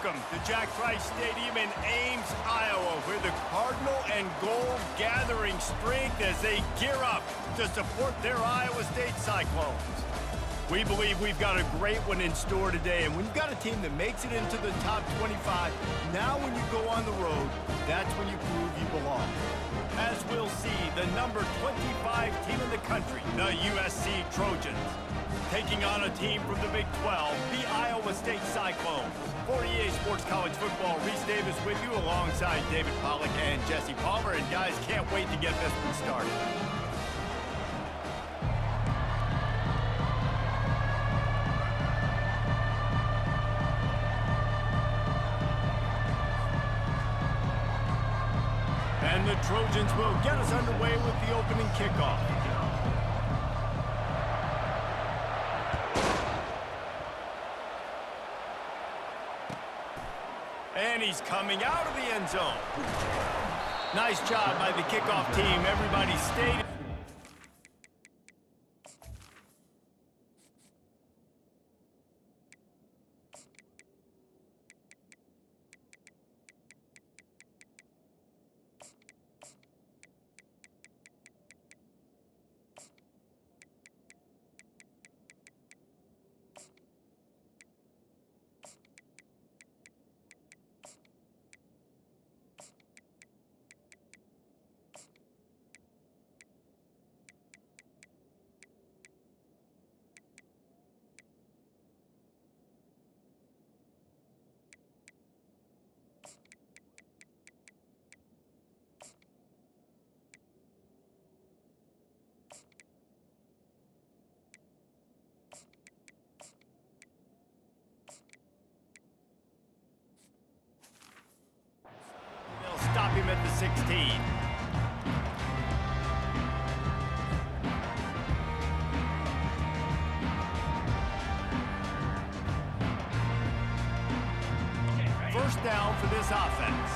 Welcome to Jack Trice Stadium in Ames, Iowa, where the Cardinal and Gold gathering strength as they gear up to support their Iowa State Cyclones. We believe we've got a great one in store today, and when you've got a team that makes it into the top 25, now when you go on the road, that's when you prove you belong. As we'll see, the number 25 team in the country, the USC Trojans, taking on a team from the Big 12, the Iowa State Cyclones. For EA Sports College Football, Reese Davis with you alongside David Pollack and Jesse Palmer. And guys, can't wait to get this one started. And the Trojans will get us underway with the opening kickoff. And he's coming out of the end zone. Nice job by the kickoff team. Everybody stayed. Stop him at the 16. First down for this offense.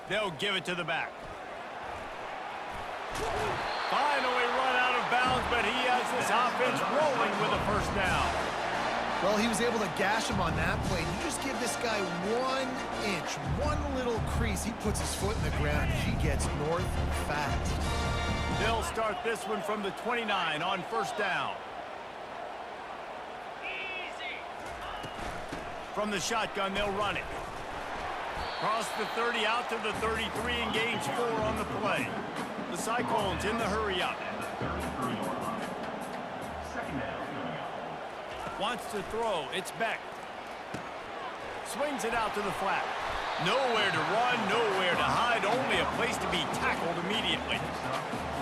They'll give it to the back. Finally run out of bounds, but he has this offense rolling with a first down. Well, he was able to gash him on that play. You just give this guy 1 inch, one little crease, he puts his foot in the ground, he gets north fast. They'll start this one from the 29 on first down. From the shotgun, they'll run it. Cross the 30 out to the 33 and gains 4 on the play. The Cyclones in the hurry up. Wants to throw. It's Beck. Swings it out to the flat. Nowhere to run, nowhere to hide, only a place to be tackled immediately.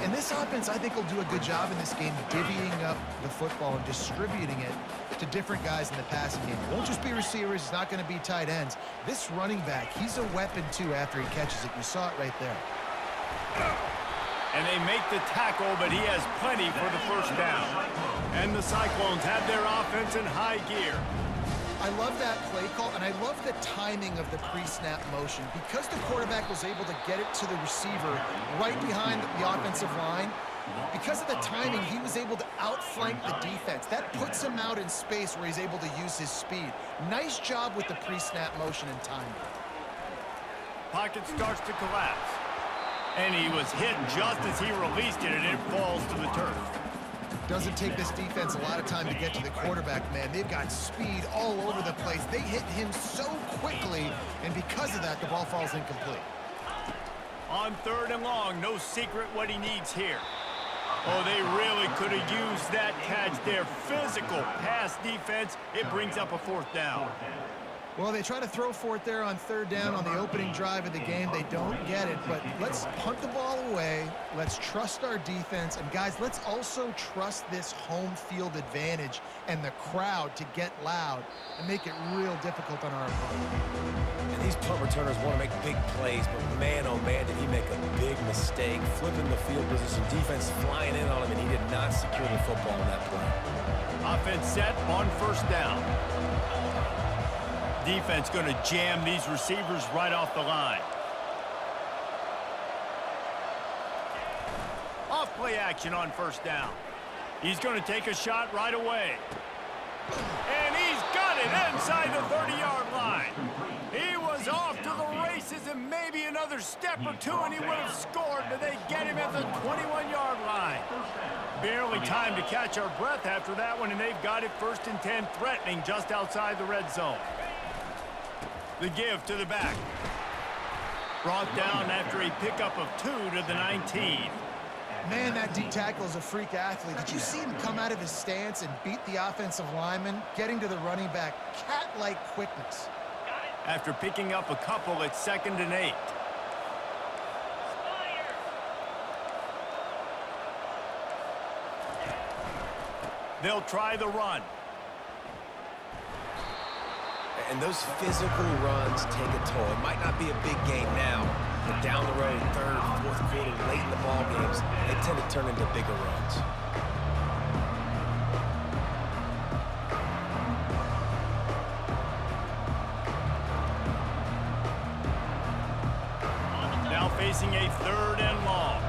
And this offense, I think, will do a good job in this game divvying up the football and distributing it to different guys in the passing game. It won't just be receivers. It's not going to be tight ends. This running back, he's a weapon, too, after he catches it. You saw it right there. And they make the tackle, but he has plenty for the first down. And the Cyclones have their offense in high gear. I love that play call, and I love the timing of the pre-snap motion. Because the quarterback was able to get it to the receiver right behind the offensive line, because of the timing, he was able to outflank the defense. That puts him out in space where he's able to use his speed. Nice job with the pre-snap motion and timing. Pocket starts to collapse. And he was hit just as he released it, and it falls to the turf. Doesn't take this defense a lot of time to get to the quarterback, man. They've got speed all over the place. They hit him so quickly, and because of that, the ball falls incomplete. On 3rd and long, no secret what he needs here. Oh, they really could have used that catch there. Physical pass defense. It brings up a 4th down. Well, they try to throw for it there on 3rd down on the opening drive of the game. They don't get it, but let's punt the ball away. Let's trust our defense. And, guys, let's also trust this home field advantage and the crowd to get loud and make it real difficult on our opponent. And these punt returners want to make big plays, but man, oh man, did he make a big mistake. Flipping the field position, defense flying in on him, and he did not secure the football in that play. Offense set on first down. Defense going to jam these receivers right off the line. Off play action on first down. He's going to take a shot right away. And he's got it inside the 30-yard line. He was off to the races and maybe another step or two and he would have scored, but they get him at the 21-yard line. Barely time to catch our breath after that one, and they've got it 1st and 10, threatening just outside the red zone. The give to the back. Brought down after a pickup of 2 to the 19. Man, that D tackle is a freak athlete. Did you see him come out of his stance and beat the offensive lineman, getting to the running back? Cat-like quickness. After picking up a couple, it's 2nd and 8. They'll try the run. And those physical runs take a toll. It might not be a big game now, but down the road, 3rd, 4th quarter, late in the ball games, they tend to turn into bigger runs. Now facing a 3rd and long.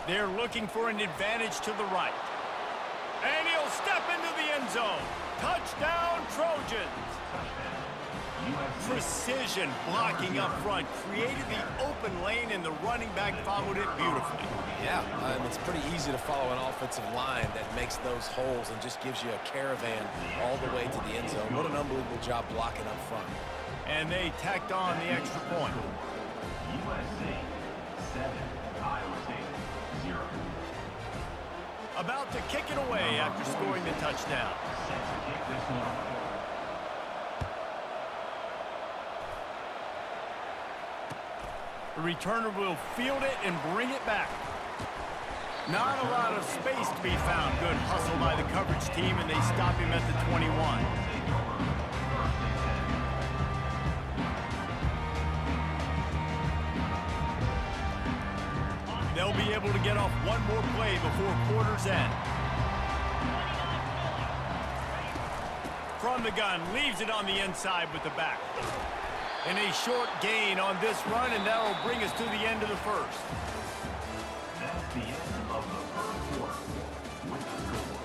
They're looking for an advantage to the right. And he'll step into the end zone. Touchdown, Trojans. Precision blocking up front created the open lane, and the running back followed it beautifully. Yeah, it's pretty easy to follow an offensive line that makes those holes and just gives you a caravan all the way to the end zone. What an unbelievable job blocking up front. And they tacked on the extra point. USA 7, Iowa State 0. About to kick it away after scoring the touchdown. Set to kick this one. The returner will field it and bring it back. Not a lot of space to be found. Good hustle by the coverage team, and they stop him at the 21. They'll be able to get off one more play before quarter's end. From the gun, leaves it on the inside with the back. And a short gain on this run, and that'll bring us to the end of the first. That's the end of the first quarter. With the score,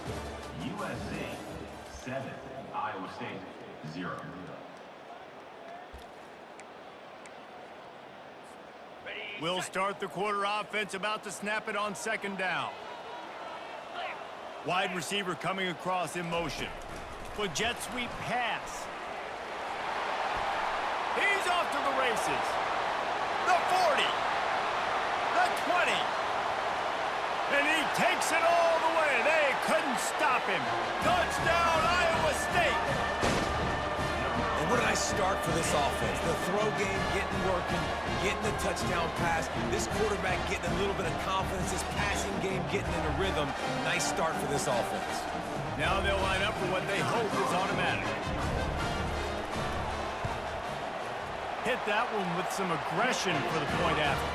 USA 7, Iowa State 0. We'll start the quarter offense, about to snap it on 2nd down. Wide receiver coming across in motion. With jet sweep pass. He's off to the races. The 40. The 20. And he takes it all the way. They couldn't stop him. Touchdown, Iowa State. And what a nice start for this offense. The throw game getting working, getting the touchdown pass. This quarterback getting a little bit of confidence. This passing game getting in a rhythm. Nice start for this offense. Now they'll line up for what they hope is automatic. Hit that one with some aggression for the point after.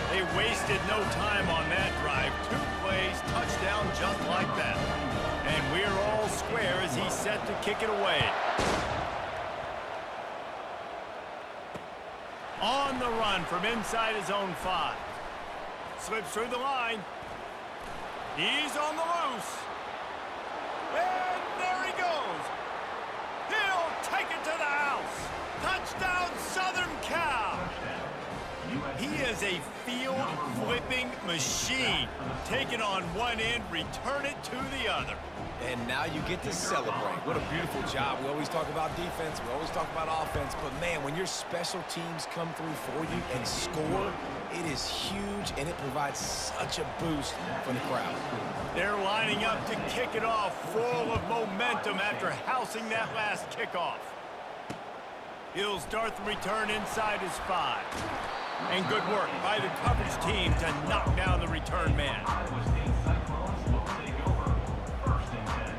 They wasted no time on that drive. 2 plays, touchdown just like that. And we're all square as he's set to kick it away. On the run from inside his own 5. Slips through the line. He's on the loose. And there he goes. He'll take it to the house. Touchdown, Southern Cal. He is a field-flipping machine. Take it on one end, return it to the other. And now you get to celebrate. What a beautiful job. We always talk about defense. We always talk about offense. But, man, when your special teams come through for you and score, it is huge, and it provides such a boost for the crowd. They're lining up to kick it off, full of momentum after housing that last kickoff. He'll start the return inside his 5. And good work by the coverage team to knock down the return man. Iowa State Cyclones will take over 1st and 10.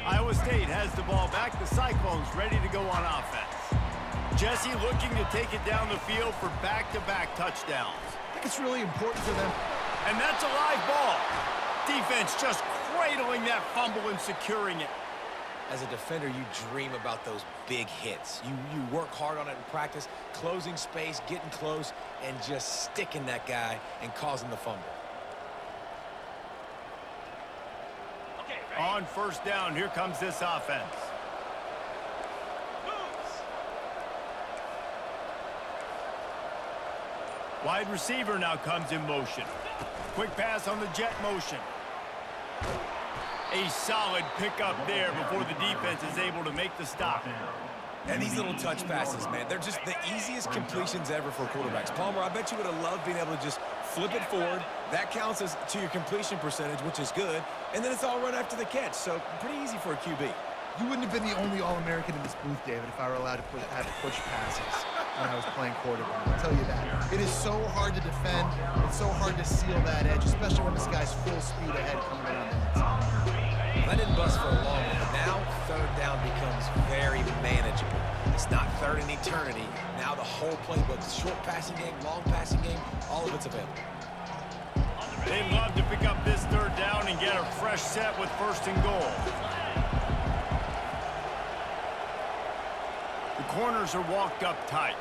Iowa State has the ball back. The Cyclones ready to go on offense. Jesse looking to take it down the field for back-to-back touchdowns. I think it's really important for them. And that's a live ball. Defense just cradling that fumble and securing it. As a defender, you dream about those big hits. You work hard on it in practice, closing space, getting close, and just sticking that guy and causing the fumble. On first down, here comes this offense. Wide receiver now comes in motion. Quick pass on the jet motion. A solid pickup there before the defense is able to make the stop. And these little touch passes, man, they're just the easiest completions ever for quarterbacks. Palmer, I bet you would have loved being able to just flip it forward. That counts as to your completion percentage, which is good. And then it's all run after the catch, so pretty easy for a QB. You wouldn't have been the only All-American in this booth, David, if I were allowed to have push passes when I was playing quarterback. I'll tell you that. It is so hard to defend. It's so hard to seal that edge, especially when this guy's full speed ahead coming in on the inside. That didn't bust for a long one. Now, third down becomes very manageable. It's not third in eternity. Now the whole playbook, short passing game, long passing game, all of it's available. They'd love to pick up this third down and get a fresh set with first and goal. The corners are walked up tight.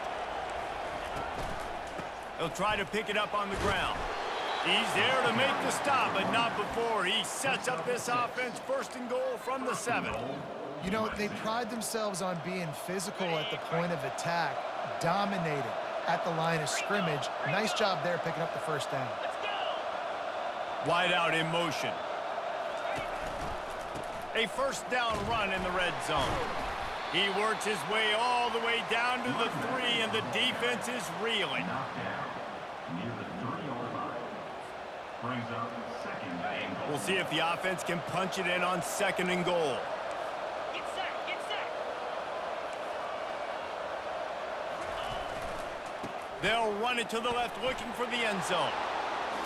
They'll try to pick it up on the ground. He's there to make the stop, but not before he sets up this offense first and goal from the 7. You know, they pride themselves on being physical at the point of attack, dominating at the line of scrimmage. Nice job there picking up the first down. Wide out in motion. A first down run in the red zone. He works his way all the way down to the 3, and the defense is reeling. Near the 3-yard line. Brings up second and goal. We'll see if the offense can punch it in on second and goal. Get set. They'll run it to the left, looking for the end zone.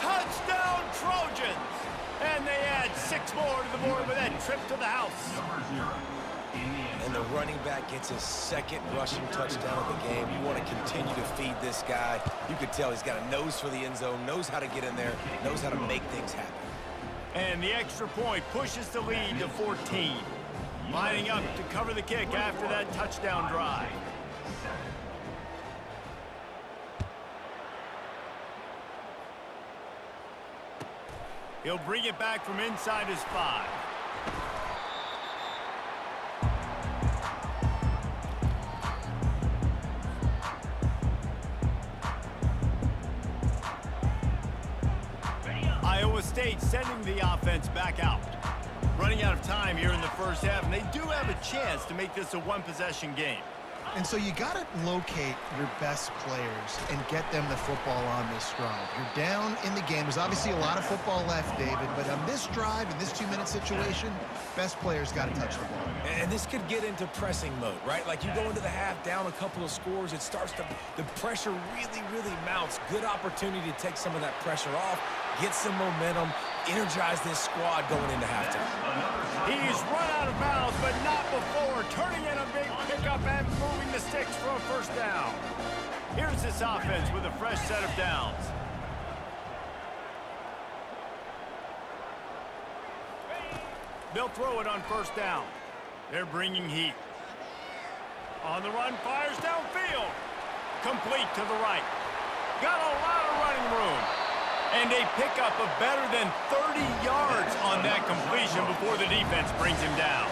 Touchdown, Trojans! And they add 6 more to the board with that trip to the house. Number 0. And the running back gets his second rushing touchdown of the game. You want to continue to feed this guy. You could tell he's got a nose for the end zone, knows how to get in there, knows how to make things happen. And the extra point pushes the lead to 14. Lining up to cover the kick after that touchdown drive. He'll bring it back from inside his 5. Iowa State sending the offense back out. Running out of time here in the first half, and they do have a chance to make this a one-possession game. And so you got to locate your best players and get them the football on this drive. You're down in the game. There's obviously a lot of football left, David, but on this drive, in this 2-minute situation, best players got to touch the ball. And this could get into pressing mode, right? Like you go into the half down a couple of scores, it starts to, the pressure really mounts. Good opportunity to take some of that pressure off, get some momentum, energize this squad going into halftime. He's run out of bounds, but not before turning in a big pickup and moving the sticks for a first down. Here's this offense with a fresh set of downs. They'll throw it on first down. They're bringing heat. On the run, fires downfield. Complete to the right. Got a lot of running room. And a pickup of better than 30 yards on that completion before the defense brings him down.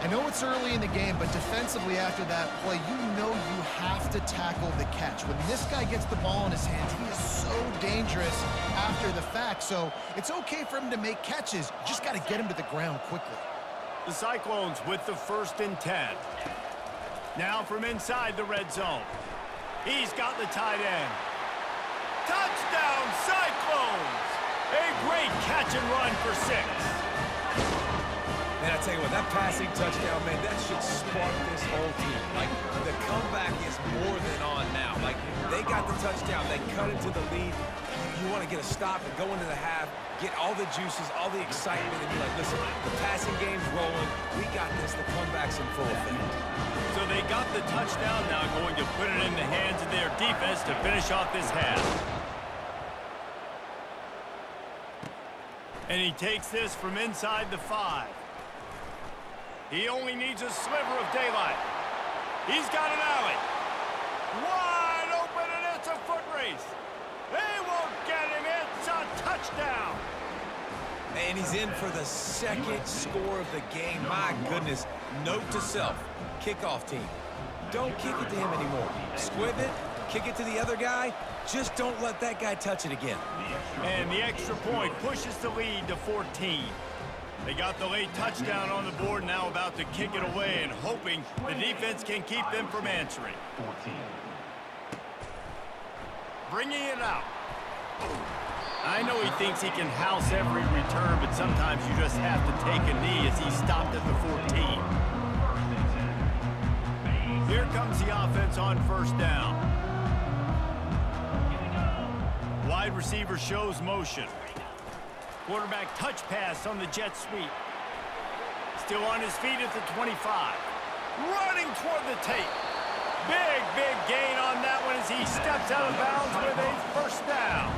I know it's early in the game, but defensively after that play, you know you have to tackle the catch. When this guy gets the ball in his hands, he is so dangerous after the fact. So it's okay for him to make catches. You just got to get him to the ground quickly. The Cyclones with the 1st and 10. Now from inside the red zone. He's got the tight end. Touchdown, Cyclones! A great catch and run for 6. Man, I tell you what, that passing touchdown, man, that should spark this whole team. Like, the comeback is more than on now. Like, they got the touchdown. They cut into the lead. You want to get a stop and go into the half, get all the juices, all the excitement, and be like, listen, the passing game's rolling. We got this. The comeback's in full effect. So they got the touchdown, now going to put it in the hands of their defense to finish off this half. And he takes this from inside the 5. He only needs a sliver of daylight. He's got an alley. Wide open, and it's a foot race. They won't get him. It's a touchdown. And he's in for the second score of the game. My goodness. Note to self, kickoff team. Don't kick it to him anymore. Squib it, kick it to the other guy. Just don't let that guy touch it again. And the extra point pushes the lead to 14. They got the late touchdown on the board, now about to kick it away and hoping the defense can keep them from answering. 14. Bringing it out. I know he thinks he can house every return, but sometimes you just have to take a knee as he stopped at the 14. Here comes the offense on first down. Wide receiver shows motion. Quarterback touch pass on the jet sweep. Still on his feet at the 25. Running toward the tape. Big gain on that one as he steps out of bounds with a first down.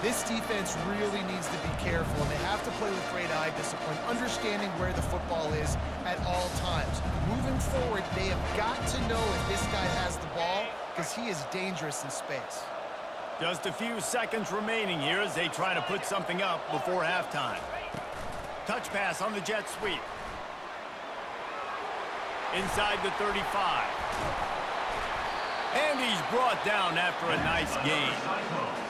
This defense really needs to be careful, and they have to play with great eye discipline, understanding where the football is at all times. Moving forward, they have got to know if this guy has the ball, because he is dangerous in space. Just a few seconds remaining here as they try to put something up before halftime. Touch pass on the jet sweep. Inside the 35. And he's brought down after a nice gain.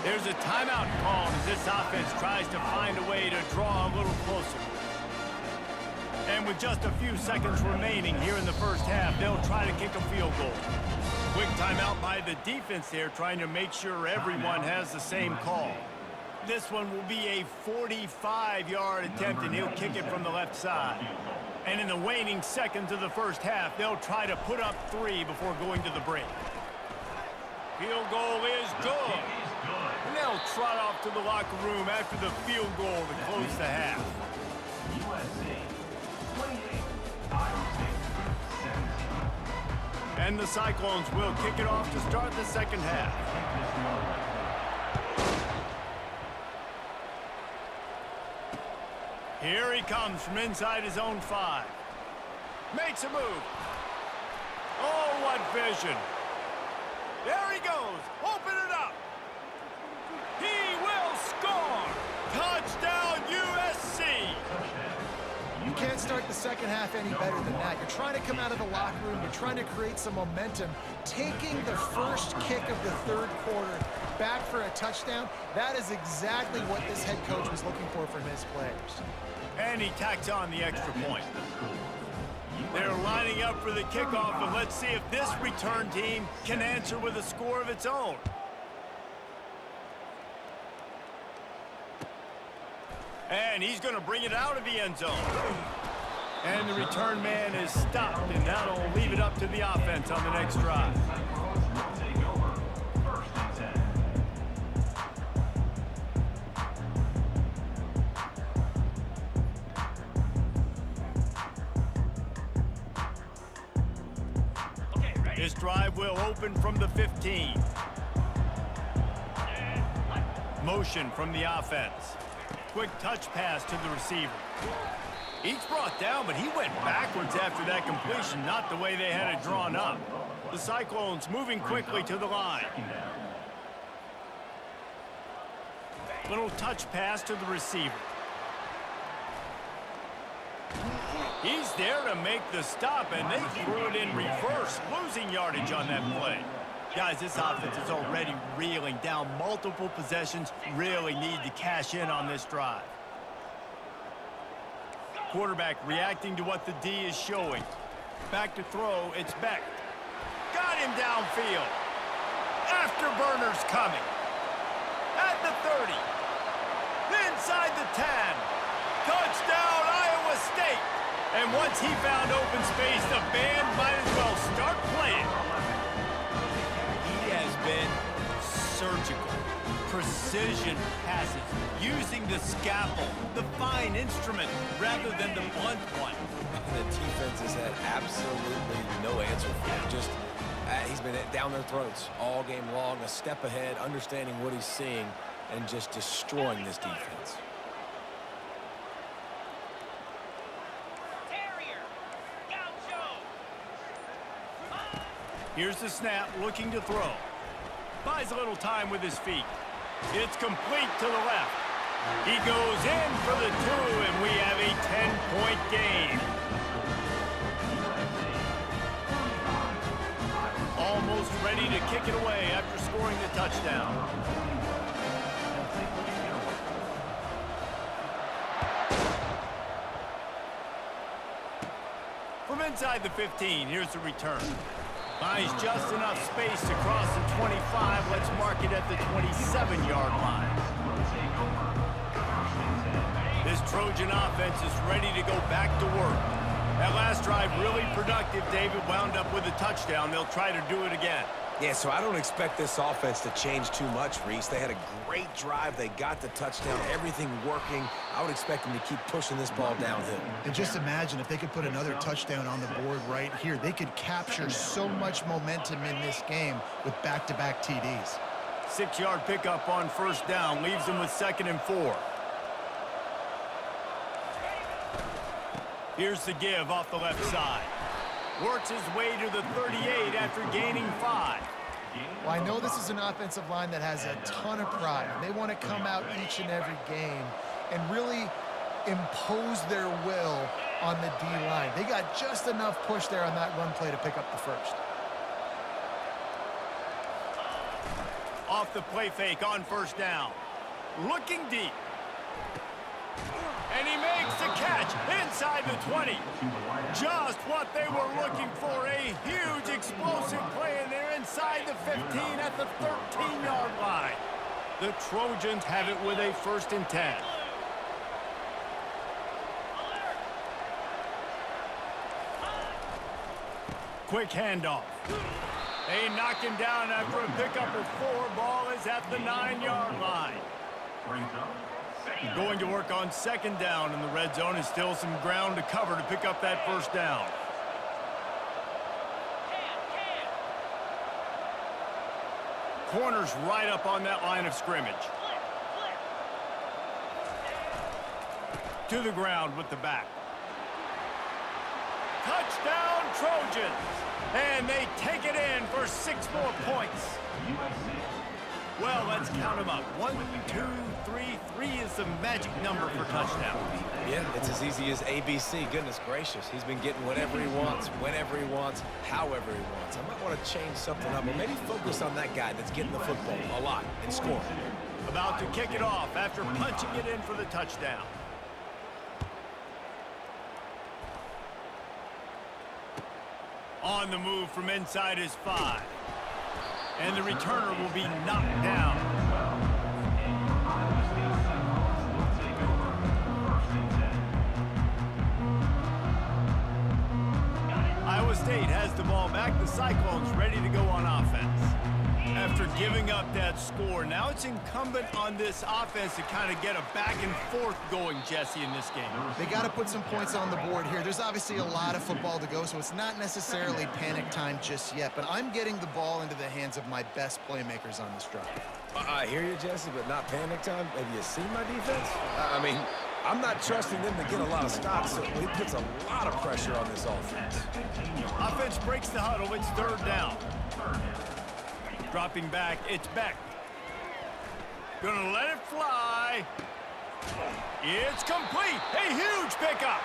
There's a timeout called as this offense tries to find a way to draw a little closer. And with just a few seconds remaining here in the first half, they'll try to kick a field goal. Quick timeout by the defense there, trying to make sure everyone has the same call. This one will be a 45-yard attempt, and he'll kick it from the left side. And in the waning seconds of the first half, they'll try to put up 3 before going to the break. Field goal is good. And they'll trot off to the locker room after the field goal to close the half. USA 28, Iowa State 17. And the Cyclones will kick it off to start the second half. Here he comes from inside his own 5. Makes a move. Oh, what vision. There he goes. Open it up. He will score. Touchdown, USC. You can't start the second half any better than that. You're trying to come out of the locker room. You're trying to create some momentum. Taking the first kick of the third quarter back for a touchdown, that is exactly what this head coach was looking for from his players. And he tacks on the extra point. They're lining up for the kickoff, and let's see if this return team can answer with a score of its own. And he's going to bring it out of the end zone. And the return man is stopped, and that'll leave it up to the offense on the next drive. Take over, 1st and 10. This drive will open from the 15. Motion from the offense. Quick touch pass to the receiver. He's brought down, but he went backwards after that completion, not the way they had it drawn up. The Cyclones moving quickly to the line. Little touch pass to the receiver. He's there to make the stop, and they threw it in reverse, losing yardage on that play. Guys, this offense is already reeling down multiple possessions. Really need to cash in on this drive. Quarterback reacting to what the D is showing. Back to throw, it's Beck. Got him downfield. Afterburners coming. At the 30. Inside the 10. Touchdown, Iowa State. And once he found open space, the band might as well start playing. He has been surgical. Precision passes, using the scalpel, the fine instrument, rather than the blunt one. The defense has had absolutely no answer for him. Just, he's been down their throats all game long, a step ahead, understanding what he's seeing, and just destroying this defense. Here's the snap, looking to throw. Buys a little time with his feet. It's complete to the left. He goes in for the 2, and we have a 10-point game. Almost ready to kick it away after scoring the touchdown. From inside the 15, here's the return. Finds just enough space to cross the 25. Let's mark it at the 27-yard line. This Trojan offense is ready to go back to work. That last drive really productive. David wound up with a touchdown. They'll try to do it again. Yeah, so I don't expect this offense to change too much, Reese. They had a great drive. They got the touchdown, everything working. I would expect them to keep pushing this ball downhill. And just imagine if they could put another touchdown on the board right here. They could capture so much momentum in this game with back-to-back TDs. 6-yard pickup on first down leaves them with 2nd and 4. Here's the give off the left side. Works his way to the 38 after gaining 5. Well, I know this is an offensive line that has a ton of pride. They want to come out each and every game and really impose their will on the D-line. They got just enough push there on that run play to pick up the first. Off the play fake on first down. Looking deep. And he makes the catch inside the 20. Just what they were looking for, a huge explosive play, and they're inside the 15 at the 13-yard line. The Trojans have it with a 1st and 10. Quick handoff. They knock him down after a pickup of 4. Ball is at the 9-yard line. Going to work on 2nd down in the red zone, and still some ground to cover to pick up that 1st down. Corners right up on that line of scrimmage. To the ground with the back. Touchdown Trojans! And they take it in for 6 more points. Well, let's count them up. 1, 2, 3. 3 is the magic number for touchdowns. Yeah, it's as easy as ABC. Goodness gracious. He's been getting whatever he wants, whenever he wants, however he wants. I might want to change something up, or maybe focus on that guy that's getting the football a lot and scoring. About to kick it off after punching it in for the touchdown. On the move from inside his 5. And the returner will be knocked down. Iowa State has the ball back. The Cyclones ready to go on offense. After giving up that score, now it's incumbent on this offense to kind of get a back and forth going, Jesse, in this game. They got to put some points on the board here. There's obviously a lot of football to go, so it's not necessarily panic time just yet, but I'm getting the ball into the hands of my best playmakers on this drive. I hear you, Jesse, but not panic time. Have you seen my defense? I mean, I'm not trusting them to get a lot of stops, so it puts a lot of pressure on this offense. Offense breaks the huddle. It's 3rd down. Dropping back, it's Beck. Gonna let it fly. It's complete. A huge pickup.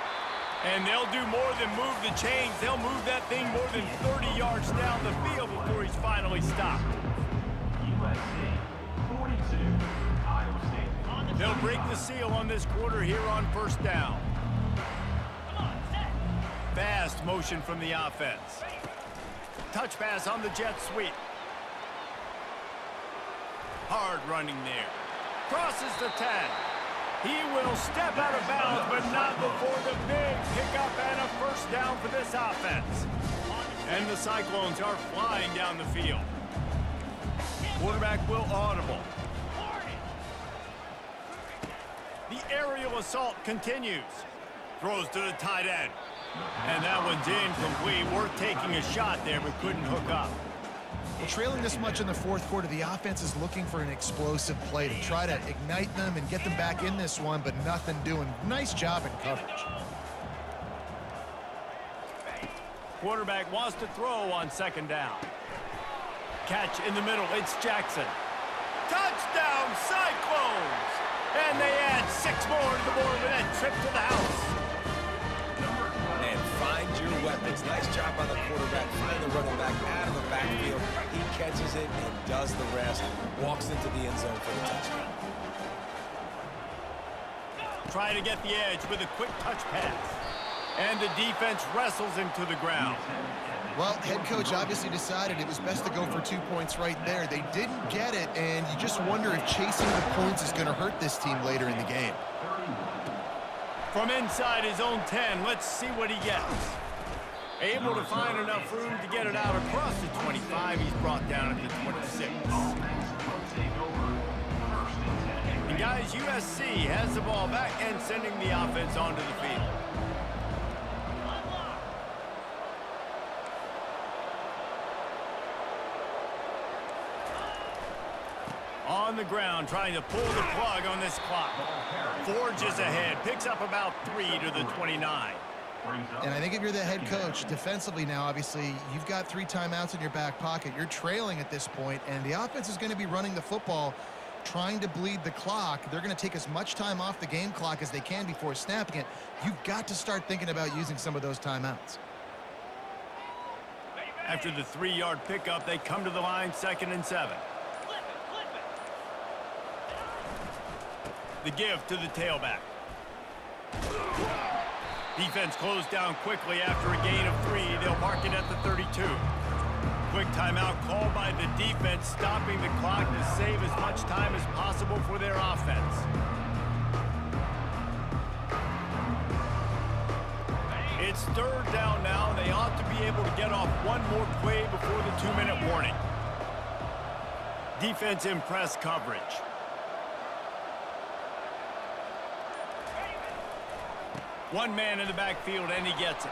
And they'll do more than move the chains. They'll move that thing more than 30 yards down the field before he's finally stopped. They'll break the seal on this quarter here on 1st down. Fast motion from the offense. Touch pass on the jet sweep. Hard running there. Crosses the 10. He will step out of bounds, but not before the big pickup and a 1st down for this offense. And the Cyclones are flying down the field. Quarterback will audible. The aerial assault continues. Throws to the tight end. And that one's incomplete. Worth taking a shot there, but couldn't hook up. Well, trailing this much in the 4th quarter, the offense is looking for an explosive play to try to ignite them and get them back in this one, but nothing doing. Nice job in coverage. Quarterback wants to throw on 2nd down. catch in the middle. It's Jackson. Touchdown, Cyclones! And they add 6 more to the board with that trip to the house. And find your weapons. Nice job by the quarterback. Find the running back out of the backfield. He catches it and does the rest. Walks into the end zone for the touchdown. Try to get the edge with a quick touch pass. And the defense wrestles him to the ground. Well, head coach obviously decided it was best to go for 2 points right there. They didn't get it, and you just wonder if chasing the points is going to hurt this team later in the game. From inside his own 10, let's see what he gets. Able to find enough room to get it out across the 25. He's brought down at the 26. And guys, USC has the ball back and sending the offense onto the field. On the ground, trying to pull the plug on this clock. Forges ahead, picks up about 3 to the 29. And I think if you're the head coach, defensively now, obviously, you've got 3 timeouts in your back pocket. You're trailing at this point, and the offense is going to be running the football, trying to bleed the clock. They're going to take as much time off the game clock as they can before snapping it. You've got to start thinking about using some of those timeouts. After the 3-yard pickup, they come to the line, 2nd and 7. The give to the tailback. Defense closed down quickly after a gain of 3. They'll mark it at the 32. Quick timeout called by the defense, stopping the clock to save as much time as possible for their offense. It's 3rd down now. They ought to be able to get off one more play before the 2-minute warning. Defense in press coverage. One man in the backfield, and he gets it.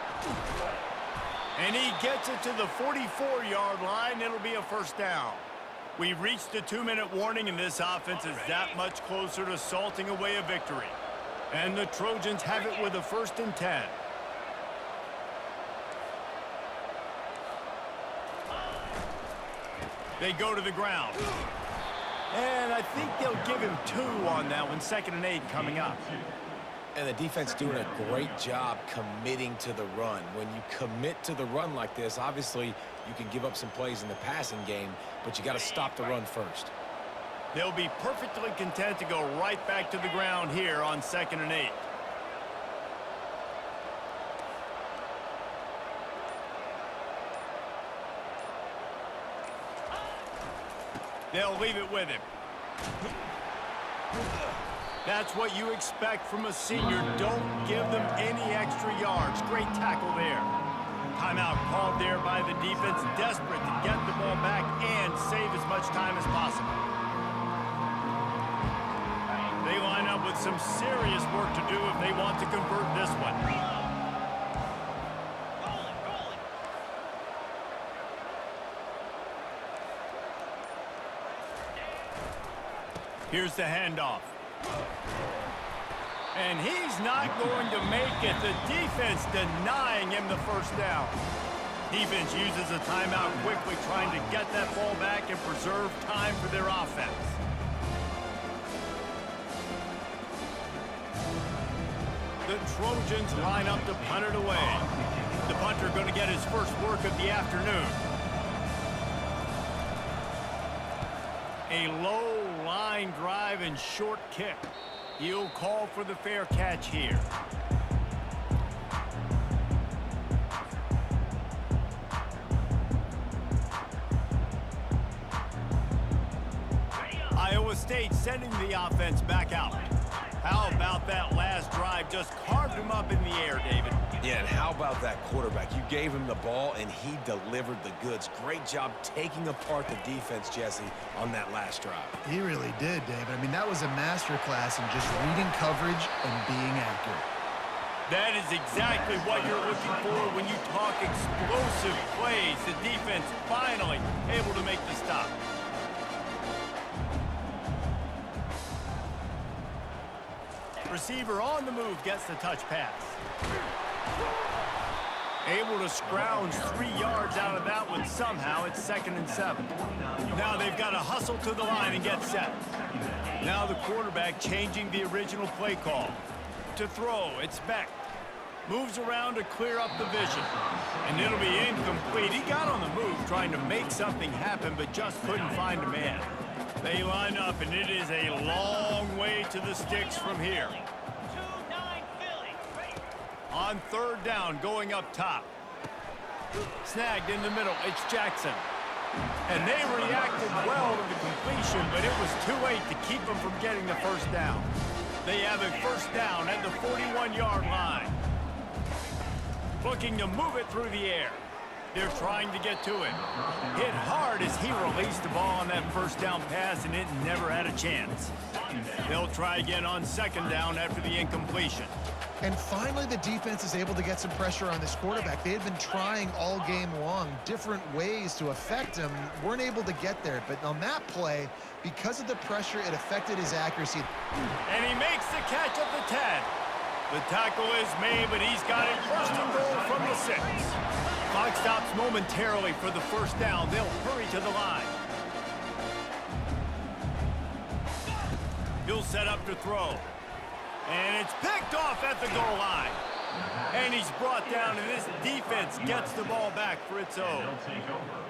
And he gets it to the 44-yard line. It'll be a 1st down. We've reached the 2-minute warning, and this offense is that much closer to salting away a victory. And the Trojans have it with a 1st and 10. They go to the ground. And I think they'll give him 2 on that one. 2nd and 8 coming up. And the defense doing a great job committing to the run. When you commit to the run like this, obviously you can give up some plays in the passing game, but you got to stop the run first. They'll be perfectly content to go right back to the ground here on 2nd and 8. They'll leave it with him. That's what you expect from a senior. Don't give them any extra yards. Great tackle there. Timeout called there by the defense, desperate to get the ball back and save as much time as possible. They line up with some serious work to do if they want to convert this one. Here's the handoff. And he's not going to make it. The defense denying him the 1st down. Defense uses a timeout quickly, trying to get that ball back and preserve time for their offense. The Trojans line up to punt it away. The punter going to get his first work of the afternoon. A low line drive and short kick. He'll call for the fair catch here. Iowa State sending the offense back out. How about that last drive? Just carved him up in the air, David. Yeah, and how about that quarterback? You gave him the ball, and he delivered the goods. Great job taking apart the defense, Jesse, on that last drive. He really did, David. I mean, that was a masterclass in just reading coverage and being accurate. That is exactly what you're looking for when you talk explosive plays. The defense finally able to make the stop. Receiver on the move gets the touch pass. Able to scrounge 3 yards out of that one somehow. It's 2nd and 7. Now they've got to hustle to the line and get set. Now the quarterback changing the original play call. To throw, it's Beck. Moves around to clear up the vision. And it'll be incomplete. He got on the move trying to make something happen, but just couldn't find a man. They line up, and it is a long way to the sticks from here. 2-9 Philly. On 3rd down, going up top. Snagged in the middle, it's Jackson. And they reacted well to the completion, but it was too late to keep them from getting the 1st down. They have a 1st down at the 41-yard line. Looking to move it through the air. They're trying to get to it. Hit hard as he released the ball on that 1st down pass, and it never had a chance. They'll try again on 2nd down after the incompletion. And finally, the defense is able to get some pressure on this quarterback. They had been trying all game long different ways to affect him. Weren't able to get there. But on that play, because of the pressure, it affected his accuracy. And he makes the catch at the 10. The tackle is made, but he's got it 1st and goal from the 6. Clock stops momentarily for the 1st down. They'll hurry to the line. He'll set up to throw. And it's picked off at the goal line. And he's brought down, and this defense gets the ball back for its own. They'll take over